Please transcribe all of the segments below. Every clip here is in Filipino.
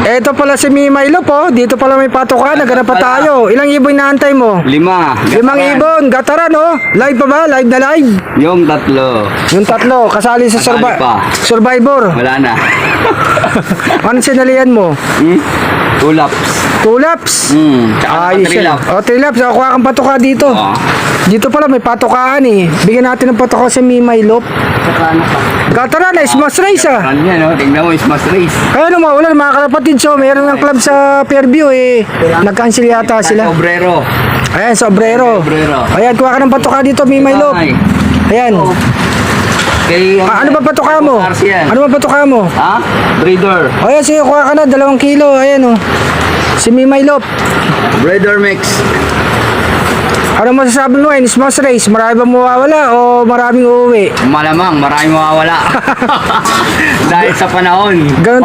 Eto pala si Mimay Lop, oh. Dito pala may patukan. Naghanap pa tayo. Ilang ibon naantay mo? 5. 5 ibon. Gataran, oh. Live pa ba? Live na live? Yung 3. Yung 3. Kasali sa Kasali pa. Survivor. Wala na. Ano sinalihan mo? Tullaps. Tullaps. Tsaka Ayos yan. Trilap. O, Trilap. So, kuha kang patuka dito. Oo. Dito pala may patukaan eh. Bigyan natin ng patuka si Mimay Lop. Tsaka ano pa? Gataran, smash race ah. Ano yan, oh? Tingnan mo, smash race. Kaya nung maulan, mga kalapatid, so meron ng club sa Fairview eh. Nag-cancel yata sila. Obrero. Ayan, sobrero. Sobrero. Ayan, kuha ka ng patuka dito, Mimay Lop. Ay. Ayan. Kay, Ano ba patuka mo? Cars yan. Ano ba patuka mo? Ha? Breeder. Ayan, sige, kuha ka na, 2 kilo. Ayan oh. Si Mimay Lop. Breeder mix. Ano masasabi mo in smash race? Marami ba mawawala o maraming uuwi? Malamang, maraming mawawala. Dahil sa panahon. Ganun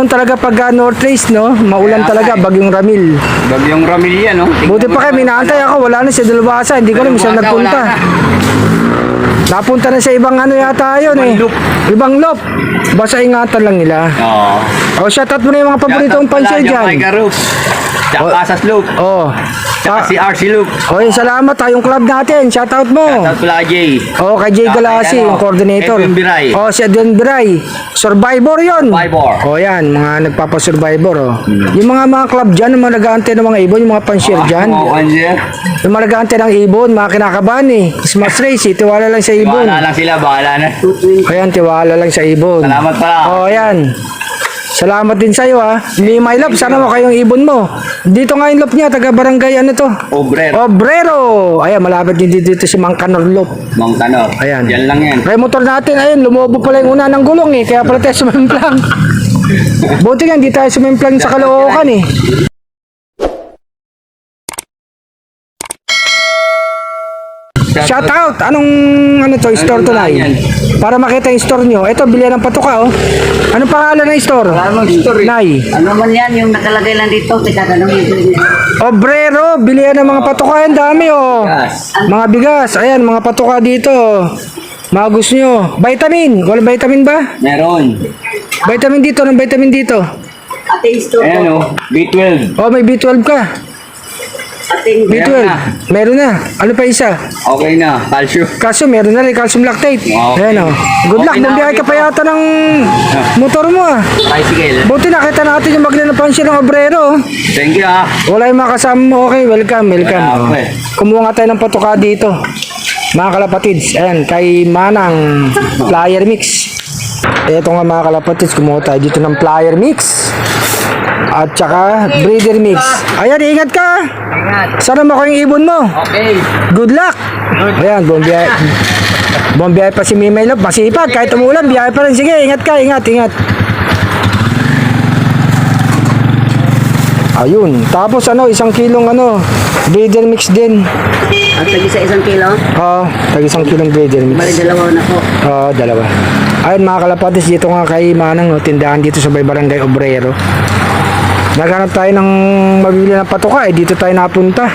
talaga pagka North Race, no? Maulan Kaya talaga, nga eh. bagyong Ramil. Bagyong Ramilya, no? Buti pa kayo, minaantay ako, wala na si Dalubasa, hindi ko alam saan Dalubhasa, nagpunta. wala Napunta na sa ibang ano yata yun eh. Ibang loop. Ibang loop. Basta ingatan lang nila. Oo. O, shoutout mo na yung mga paboritong pansya dyan. Mega Roof. Tsaka Casas Loop. Oh. Tsaka si RC Loop. O, salamat ha, yung club natin. Shoutout mo. Shoutout pala Jay. O, kay Jay Tsaka Galasi, kay, yung coordinator. Edwin Biray. O, si Edwin Biray. Survivor yun. Survivor. O, yan, mga nagpapasurvivor. O. Yung mga club dyan, yung mga nag-aantay ng mga ibon, yung mga pansyir dyan. Oo, Anje. Yung mga nag-aantay ng ibon, mga kinakabahan eh. Smash race eh, tiwala lang sa ibon. Bahala lang sila, bahala na. Ayan, tiwala lang sa ibon. Salamat pala. O, ayan. Salamat din sa'yo ha. Mimay Lop, sana mo kayong ibon mo. Dito nga yung Lop niya, taga barangay ano to? Obrero. Obrero. Ayan, malapit din dito si Mang Kanor Lop. Mang Tanor. Ayan. Yan lang yan. Kaya motor natin, ayun, lumobo pala yung una ng gulong eh. Kaya pala tayo sumimplang. Buti nga, hindi tayo sumimplang sa Caloocan eh. Shout out! Anong ano to, store to na Yan. Para makita yung store nyo. Ito, bilihan ng patuka oh. Anong pangalan ng store? Wala mong story. Nay. Ano man yan, yung nakalagay lang dito, tikatanong yung Obrero, bilihan ng mga patuka. Ang dami oh. Yes. Mga bigas. Ayan, mga patuka dito. Mga gusto nyo. Vitamin. Walang vitamin ba? Meron. Vitamin dito. Anong vitamin dito? ating store Ayan o, B12. Oh, may B12 ka. ating B12. Meron na. Meron na. Ano pa isa? Okay na, calcium. Calcium, meron na rin. Calcium lactate. Okay. Ayan oh. Good luck. Okay na, Bumbiyahe okay ka pa pa. yata ng motor mo ah. Tricycle. Buti nakita natin yung magna ng pansya ng obrero. Oh. Thank you ah. Wala yung mga kasama mo. Okay, welcome, welcome. Wala, Oh. okay. Kumuha nga tayo ng patuka dito. Mga kalapatids, ayan, kay Manang Flyer Mix. Ito nga mga kalapatids, kumuha tayo dito ng Flyer Mix. At saka Breeder Mix. Ayan, ingat ka. Sana mo yung ibon mo. Okay. Good luck. Ayan, bumbiyahe. Bumbiyahe pa si Mimay Lop. Masipag, kahit umulan, biyahe pa rin. Sige, ingat ka, ingat, ingat. Ayun. Tapos ano, 1 kilong ano, breeder mix din. at lagi sa 1 kilo, Oo, tag 1 kilong breeder bali mix. 2 na po. Oo, 2. Ayun mga kalapatis, dito nga kay Manang, no, tindahan dito sa Barangay Obrero. Naghanap tayo ng mabibili ng patuka, dito tayo napunta.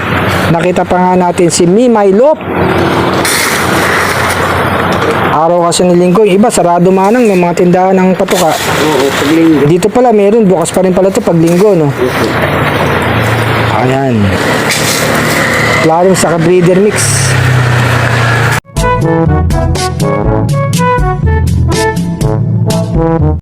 Nakita pa nga natin si Mimay Lop. Araw kasi ng linggo, yung iba sarado Manang ng mga tindahan ng patuka. Oo, paglinggo. Dito pala meron, bukas pa rin pala ito pag linggo, no? Ayan. Klaring sa breeder mix.